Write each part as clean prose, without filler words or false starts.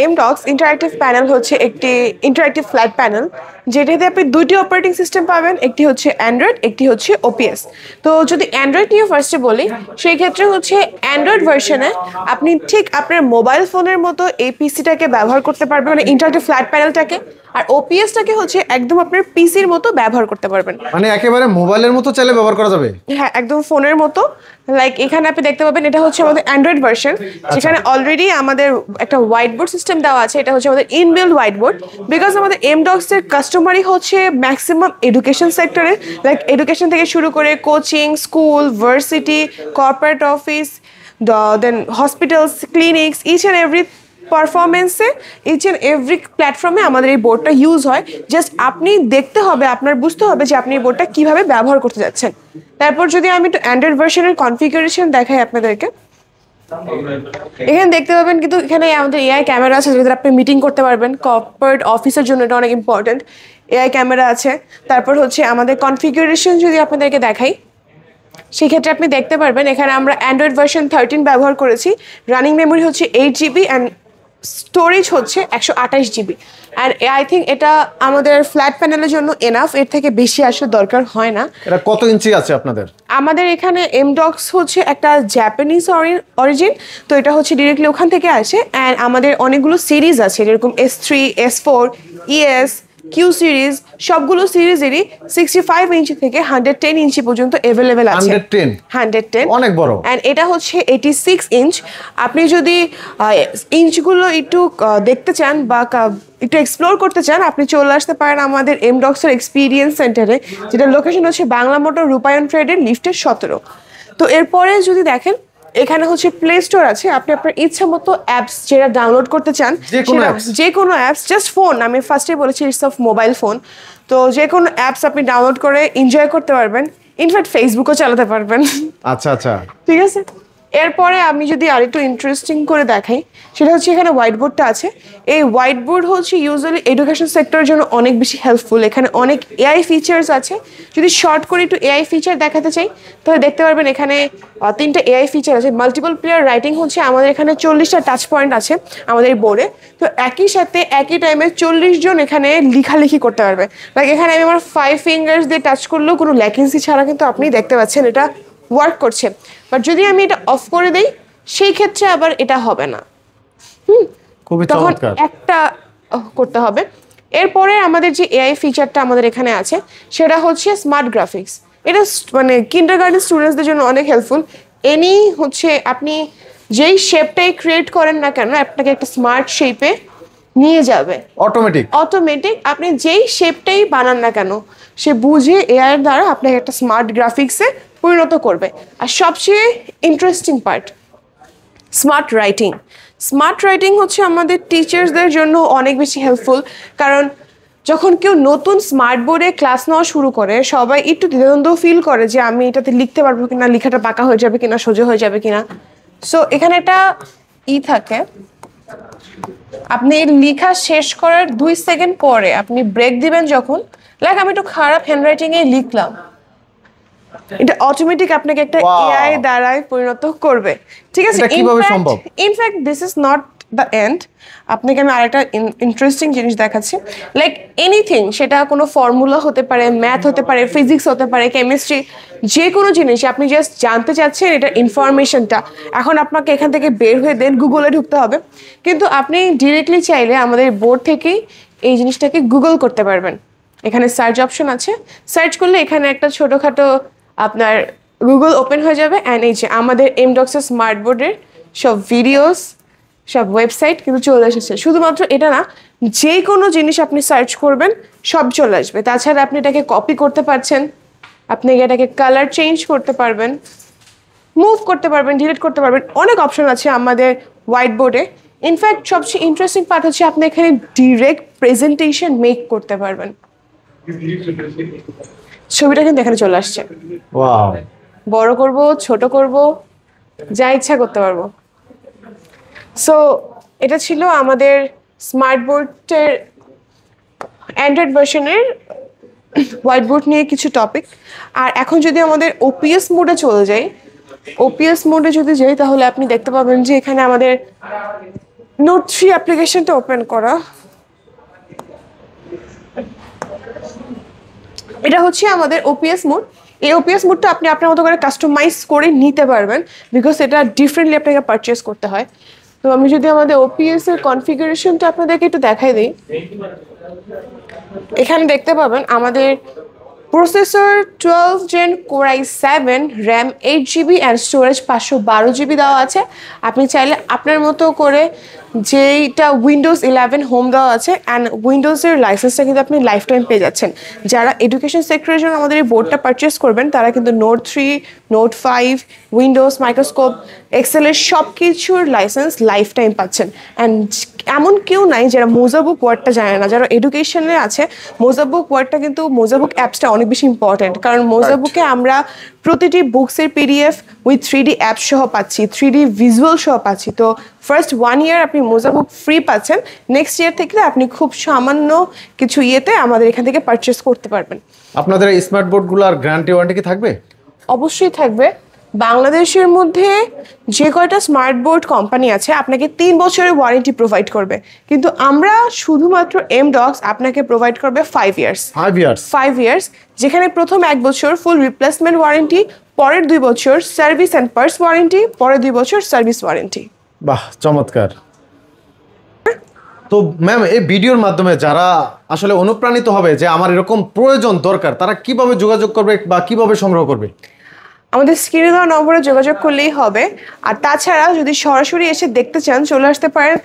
এমডক্স interactive panel হচ্ছে একটি interactive flat panel, যেটাতে আপনি দুইটি অপারেটিং সিস্টেম পাবেন, একটি হচ্ছে অ্যান্ড্রয়েড, একটি হচ্ছে ওপিএস। তো যদি অ্যান্ড্রয়েড নিয়ে ফার্স্টে বলি, সেই ক্ষেত্রে হচ্ছে অ্যান্ড্রয়েড ভার্সনে আপনি ঠিক আপনার মোবাইল ফোনের মতো এই পিসিটাকে ব্যবহার করতে পারবেন, মানে ইন্টারঅ্যাক্টিভ ফ্ল্যাট প্যানেলটাকে, আর ওপিএসটাকে হচ্ছে একদম আপনার পিসির মতো ব্যবহার করতে পারবেন, মানে একেবারে মোবাইলের মতো চাইলে ব্যবহার করা যাবে। হ্যাঁ, একদম ফোনের মতো। লাইক এখানে আপনি দেখতে পাবেন এটা হচ্ছে আমাদের অ্যান্ড্রয়েড ভার্সন, যেখানে অলরেডি আমাদের একটা হোয়াইট বোর্ড সিস্টেম দেওয়া আছে। এটা হচ্ছে আমাদের ইনবিল্ড হোয়াইট বোর্ড, বিকজ আমাদের এমডক্স এর কাস্টমারই হচ্ছে ম্যাক্সিমাম এডুকেশন সেক্টরে, লাইক এডুকেশন থেকে শুরু করে coaching, school, varsity, corporate office, then hospitals, clinics, each and every পারফরমেন্সে, ইচ অ্যান্ড এভরি প্ল্যাটফর্মে আমাদের এই বোর্ডটা ইউজ হয়। জাস্ট আপনি দেখতে হবে, আপনার বুঝতে হবে যে আপনি এই বোর্ডটা কীভাবে ব্যবহার করতে যাচ্ছেন। তারপর যদি আমি একটু অ্যান্ড্রয়েড ভার্সনের কনফিগারেশন দেখাই আপনাদেরকে, এখানে দেখতে পাবেন কিন্তু এখানে আমাদের এআই ক্যামেরা আছে, যেটা আপনি মিটিং করতে পারবেন। কর্পোরেট অফিসের জন্য এটা অনেক ইম্পর্টেন্ট, এআই ক্যামেরা আছে। তারপর হচ্ছে আমাদের কনফিগারেশন যদি আপনাদেরকে দেখাই, সেক্ষেত্রে আপনি দেখতে পারবেন এখানে আমরা অ্যান্ড্রয়েড ভার্সন 13 ব্যবহার করেছি। রানিং মেমোরি হচ্ছে 8 GB অ্যান্ড স্টোরেজ হচ্ছে 128 GB। অ্যান্ড আই থিঙ্ক এটা আমাদের ফ্ল্যাট প্যানেলের জন্য এনাফ, এর থেকে বেশি আসলে দরকার হয় না। এটা কত ইঞ্চি আছে আপনাদের? আমাদের এখানে এমডক্স হচ্ছে একটা জাপানিজ অরিজিন, তো এটা হচ্ছে ডিরেক্টলি ওখান থেকে আসে। অ্যান্ড আমাদের অনেকগুলো সিরিজ আছে, যেরকম S3, S4, ES, Q series, সবগুলো সিরিজেরই 65 ইঞ্চি থেকে 110 ইঞ্চি পর্যন্ত অ্যাভেলেবেল আছে। 110 অনেক বড়। অ্যান্ড এটা হচ্ছে 86 ইঞ্চ। আপনি যদি ইঞ্চগুলো একটু দেখতে চান বা একটু এক্সপ্লোর করতে চান, আপনি চলে আসতে পারেন আমাদের এমডক্সের এক্সপিরিয়েন্স সেন্টারে, যেটা লোকেশন হচ্ছে বাংলা মোটর রূপায়ণ ট্রেডের লিফটের 17। তো এরপরে যদি দেখেন, এখানে হচ্ছে প্লে স্টোর আছে, আপনি আপনার ইচ্ছা মতো অ্যাপস যেটা ডাউনলোড করতে চান, যে কোনো অ্যাপস, জাস্ট ফোন, আমি ফার্স্টে বলেছি ইটস অফ মোবাইল ফোন, তো যে কোনো অ্যাপস আপনি ডাউনলোড করে এনজয় করতে পারবেন। ইনফ্যাক্ট ফেসবুকও চালাতে পারবেন। আচ্ছা আচ্ছা, ঠিক আছে। এরপরে আমি যদি আরেকটু ইন্টারেস্টিং করে দেখাই, সেটা হচ্ছে এখানে হোয়াইট বোর্ডটা আছে। এই হোয়াইট বোর্ড হচ্ছে ইউজুয়ালি এডুকেশন সেক্টরের জন্য অনেক বেশি হেল্পফুল। এখানে অনেক এআই ফিচার্স আছে। যদি শর্ট করে একটু এআই ফিচার দেখাতে চাই, তাহলে দেখতে পারবেন এখানে 3টা এআই ফিচার আছে। মাল্টিপল প্লেয়ার রাইটিং হচ্ছে আমাদের এখানে 40টা টাচ পয়েন্ট আছে আমাদের বোর্ডে। তো একই সাথে একই টাইমে 40 জন এখানে লেখালেখি করতে পারবে। লাইক এখানে আমি আমার 5 ফিঙ্গার্স দিয়ে টাচ করলেও কোনো ল্যাকেন্সি ছাড়া কিন্তু আপনি দেখতে পাচ্ছেন এটা ওয়ার্ক করছে। বাট যদি আমি এটা অফ করে দেই, সেই ক্ষেত্রে আবার এটা হবে না। তখন একটা করতে হবে। এরপরে আমাদের যে এআই ফিচারটা আমাদের এখানে আছে, সেটা হচ্ছে স্মার্ট গ্রাফিক্স। এটা মানে কিন্ডারগার্টেন স্টুডেন্টসদের জন্য অনেক হেল্পফুল। এনি হচ্ছে আপনি যেই শেপটাই ক্রিয়েট করেন না কেন, আপনাকে একটা স্মার্ট শেপে নিয়ে যাবে অটোমেটিক। আপনি যেই শেপটাই বানান না কেন, সে বুঝে এআই এর দ্বারা আপনাকে একটা স্মার্ট গ্রাফিক্সে পরিণত করবে। আর সবচেয়ে ইন্টারেস্টিং পার্ট, স্মার্ট রাইটিং হচ্ছে আমাদের টিচার্সদের জন্য অনেক বেশি হেল্পফুল। কারণ যখন কেউ নতুন স্মার্ট বোর্ডে ক্লাস নেওয়া শুরু করে, সবাই একটু দ্বিধাদ্বন্দ্ব ফিল করে যে আমি এটাতে লিখতে পারবো কিনা, লেখাটা পাকা হয়ে যাবে কিনা, সোজা হয়ে যাবে কিনা। সো এখানে একটা থাকে, আপনি লেখা শেষ করার 2 সেকেন্ড পরে আপনি ব্রেক দিবেন যখন, লাইক আমি একটু খারাপ হ্যান্ডরাইটিংয়ে লিখলাম, এটা অটোমেটিক আপনাকে একটা এআই দ্বারাই পরিণত করবে। ঠিক আছে, in fact this is not the end. আপনাকে আমি আরেকটা ইন্টারেস্টিং জিনিস দেখাচ্ছি। লাইক এনিথিং, সেটা কোনো ফর্মুলা হতে পারে, ম্যাথ হতে পারে, ফিজিক্স হতে পারে, কেমিস্ট্রি, যে কোনো জিনিস আপনি জাস্ট জানতে চাচ্ছেন এটার ইনফরমেশনটা, এখন আপনাকে এখান থেকে বের হয়ে দেন গুগলে ঢুকতে হবে। কিন্তু আপনি ডিরেক্টলি চাইলে আমাদের বোর্ড থেকেই এই জিনিসটাকে গুগল করতে পারবেন। এখানে সার্চ অপশন আছে, সার্চ করলে এখানে একটা ছোটোখাটো আপনার গুগল ওপেন হয়ে যাবে। অ্যান্ড এই যে আমাদের এমডক্সের স্মার্ট বোর্ডের সব ভিডিওস, সব ওয়েবসাইট কিন্তু চলে এসেছে। শুধুমাত্র এটা না, যে কোনো জিনিস আপনি সার্চ করবেন সব চলে আসবে। তাছাড়া আপনি এটাকে কপি করতে পারছেন, আপনি এটাকে কালার চেঞ্জ করতে পারবেন, মুভ করতে পারবেন, ডিলিট করতে পারবেন। অনেক অপশন আছে আমাদের হোয়াইট বোর্ডে। ইনফ্যাক্ট সবচেয়ে ইন্টারেস্টিং পার্ট হচ্ছে আপনি এখানে ডিরেক্ট প্রেজেন্টেশন মেক করতে পারবেন। ছবিটা কিন্তু এখানে চলে আসছে, বড় করব, ছোট করব, যা ইচ্ছা করতে পারবো। সো এটা ছিল আমাদের স্মার্ট বোর্ডের অ্যান্ড্রয়েড ভার্সনের হোয়াইট বোর্ড নিয়ে কিছু টপিক। আর এখন যদি আমাদের ওপিএস মোডে চলে যাই, ওপিএস মোডে যদি যাই, তাহলে আপনি দেখতে পাবেন যে এখানে আমাদের নোট 3 অ্যাপ্লিকেশনটা ওপেন করা। এটা হচ্ছে আমাদের ওপিএস মোড। এই ওপিএস মোডটা আপনি আপনার মতো করে কাস্টমাইজ করে নিতে পারবেন, বিকজ এটা ডিফারেন্টলি আপনাকে পারচেস করতে হয়। তো আমি যদি আমাদের ওপিএস এর কনফিগারেশনটা আপনাদেরকে একটু দেখাই দিই, এখানে দেখতে পাবেন আমাদের processor 12 Gen Core i7, RAM 8GB and storage 512GB দেওয়া আছে। আপনি চাইলে আপনার মতো করে যেইটা উইন্ডোজ 11 হোম দেওয়া আছে অ্যান্ড উইন্ডোজের লাইসেন্সটা কিন্তু আপনি লাইফ টাইম পেয়ে যাচ্ছেন। যারা এডুকেশন সেক্টরের জন্য আমাদের এই বোর্ডটা পারচেস করবেন তারা কিন্তু নোট 3, নোট 5, উইন্ডোজ, মাইক্রোস্কোপ, এক্সেলের সব কিছুর লাইসেন্স লাইফ টাইম পাচ্ছেন। অ্যান্ড এমন কেউ নাই যারা মোজাবুক ওয়ার্ডটা জানে না। যারা এডুকেশনে আছে, মোজাবুক ওয়ার্ডটা কিন্তু মোজাবুক অ্যাপসটা অনেক বেশি ইম্পর্টেন্ট, কারণ মোজাবুকে আমরা প্রতিটি বুকসের পিডিএফ উইথ 3D অ্যাপ সহ পাচ্ছি, 3D ভিজুয়াল সহ পাচ্ছি। তো ফার্স্ট 1 ইয়ার আপনি মোজাবুক ফ্রি পাচ্ছেন, নেক্সট ইয়ার থেকে আপনি খুব সামান্য কিছু ইয়েতে আমাদের এখান থেকে পারচেস করতে পারবেন। আপনাদের এই স্মার্ট বোর্ডগুলোর গ্যারান্টি ওয়ারেন্টি কি থাকবে? অবশ্যই থাকবে। বাংলাদেশের মধ্যে যে কয়টা স্মার্ট বোর্ড কোম্পানি আছে আপনাকে 3 বছরের ওয়ারেন্টি প্রোভাইড করবে, কিন্তু আমরা শুধুমাত্র এমডক্স আপনাকে প্রোভাইড করবে 5 ইয়ার্স। 5 ইয়ার্স, যেখানে প্রথম 1 বছর ফুল রিপ্লেসমেন্ট ওয়ারেন্টি, পরের 2 বছর সার্ভিস অ্যান্ড পার্টস ওয়ারেন্টি, পরের 2 বছর সার্ভিস ওয়ারেন্টি। বাহ, চমৎকার। তো ম্যাম, এই ভিডিওর মাধ্যমে যারা আসলে অনুপ্রাণিত হবে যে আমার এরকম প্রয়োজন দরকার, তারা কিভাবে যোগাযোগ করবে বা কিভাবে সংগ্রহ করবে? আমাদের স্ক্রিনে দেওয়া নম্বরে যোগাযোগ করলেই হবে। আর তাছাড়া যদি সরাসরি এসে দেখতে চান, চলে আসতে পারেন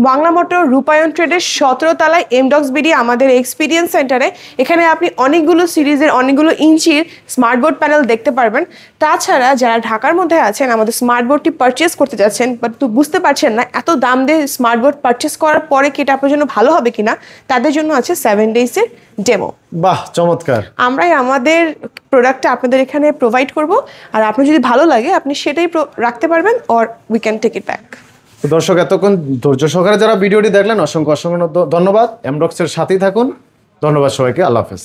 বাংলা মোটর রূপায়ণ ট্রেডের 17 তলায় এমডক্স বিডি আমাদের এক্সপিরিয়েন্স সেন্টারে। এখানে আপনি অনেকগুলো সিরিজের অনেকগুলো ইঞ্চির স্মার্ট বোর্ড প্যানেল দেখতে পারবেন। তাছাড়া যারা ঢাকার মধ্যে আছেন, আমাদের স্মার্ট বোর্ডটি পারচেস করতে যাচ্ছেন বাট বুঝতে পারছেন না এত দাম দিয়ে স্মার্ট বোর্ড পারচেস করার পরে কি এটা আপনার জন্য ভালো হবে কিনা, তাদের জন্য আছে 7 ডেজের ডেমো। বাহ, চমৎকার। আমরাই আমাদের প্রোডাক্টটা আপনাদের এখানে প্রোভাইড করব, আর আপনার যদি ভালো লাগে আপনি সেটাই রাখতে পারবেন, or we can take it back. দর্শক, এতক্ষণ ধৈর্য সহকারে যারা ভিডিওটি দেখলেন অসংখ্য অসংখ্য ধন্যবাদ। এমডক্সের সাথেই থাকুন। ধন্যবাদ সবাইকে। আল্লাহ হাফেজ।